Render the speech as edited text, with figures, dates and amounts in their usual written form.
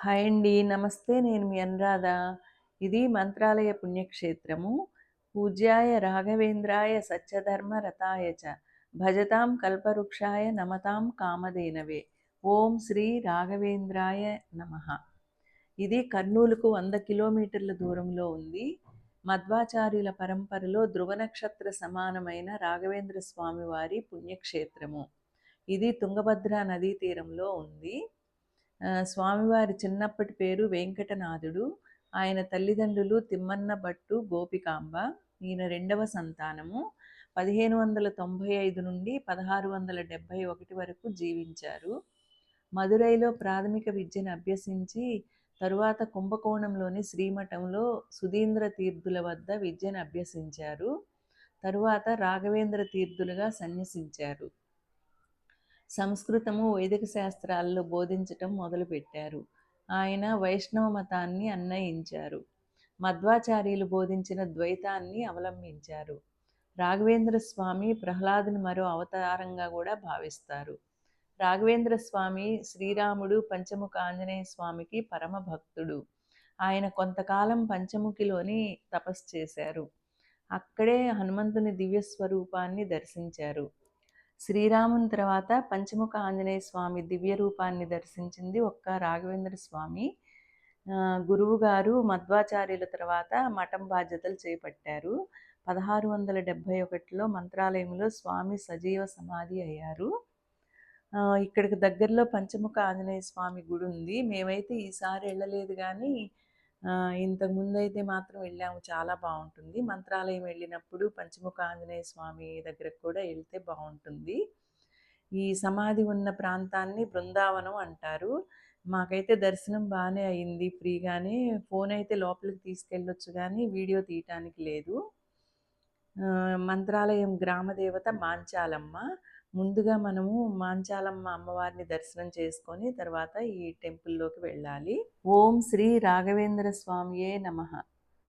Hi అండి. నమస్తే. నేను మీ అనురాధ. ఇది మంత్రాలయ పుణ్యక్షేత్రము. పూజ్యాయ రాఘవేంద్రాయ సత్యధర్మ రతాయ చ భజతాం కల్పవృక్షాయ నమతాం కామధేనవే. ఓం శ్రీ రాఘవేంద్రాయ నమః. ఇది కర్నూలుకు 100 కిలోమీటర్ల దూరంలో ఉంది. మధ్వాచార్యుల పరంపరలో ధ్రువ నక్షత్ర సమానమైన రాఘవేంద్ర స్వామి వారి పుణ్యక్షేత్రము. ఇది తుంగభద్ర నదీ తీరంలో ఉంది. స్వామివారి చిన్నప్పటి పేరు వెంకటనాథుడు. ఆయన తల్లిదండ్రులు తిమ్మన్న భట్టు, గోపికాంబ. ఈయన రెండవ సంతానము. 1595 నుండి 1671 వరకు జీవించారు. మదురైలో ప్రాథమిక విద్యను అభ్యసించి తరువాత కుంభకోణంలోని శ్రీమఠంలో సుధీంద్ర తీర్థుల వద్ద విద్యను అభ్యసించారు. తరువాత రాఘవేంద్ర తీర్థులుగా సన్యసించారు. సంస్కృతము, వైదిక శాస్త్రాల్లో బోధించటం మొదలుపెట్టారు. ఆయన వైష్ణవ మతాన్ని అన్వయించారు. మధ్వాచార్యులు బోధించిన ద్వైతాన్ని అవలంబించారు. రాఘవేంద్ర స్వామి ప్రహ్లాదుని మరో అవతారంగా కూడా భావిస్తారు. రాఘవేంద్ర స్వామి శ్రీరాముడు పంచముఖ ఆంజనేయ స్వామికి పరమ భక్తుడు. ఆయన కొంతకాలం పంచముఖిలోని తపస్సు చేశారు. అక్కడే హనుమంతుని దివ్య స్వరూపాన్ని దర్శించారు. శ్రీరాముని తర్వాత పంచముఖ ఆంజనేయ స్వామి దివ్య రూపాన్ని దర్శించింది ఒక్క రాఘవేంద్ర స్వామి. గురువు గారు మధ్వాచార్యుల తర్వాత మఠం బాధ్యతలు చేపట్టారు. 1671లో మంత్రాలయంలో స్వామి సజీవ సమాధి అయ్యారు. ఇక్కడికి దగ్గరలో పంచముఖ ఆంజనేయ స్వామి గుడి ఉంది. మేమైతే ఈసారి వెళ్ళలేదు, కానీ ఇంతకుముందు అయితే మాత్రం వెళ్ళాము. చాలా బాగుంటుంది. మంత్రాలయం వెళ్ళినప్పుడు పంచముఖ ఆంజనేయ స్వామి దగ్గరకు కూడా వెళ్తే బాగుంటుంది. ఈ సమాధి ఉన్న ప్రాంతాన్ని బృందావనం అంటారు. మాకైతే దర్శనం బాగానే అయింది, ఫ్రీగానే. ఫోన్ అయితే లోపలికి తీసుకెళ్ళొచ్చు, కానీ వీడియో తీయటానికి లేదు. మంత్రాలయం గ్రామదేవత మాంచాలమ్మ. ముందుగా మనము మాంచాలమ్మ అమ్మవారిని దర్శనం చేసుకొని తర్వాత ఈ టెంపుల్లోకి వెళ్ళాలి. ఓం శ్రీ రాఘవేంద్ర స్వామియే నమః.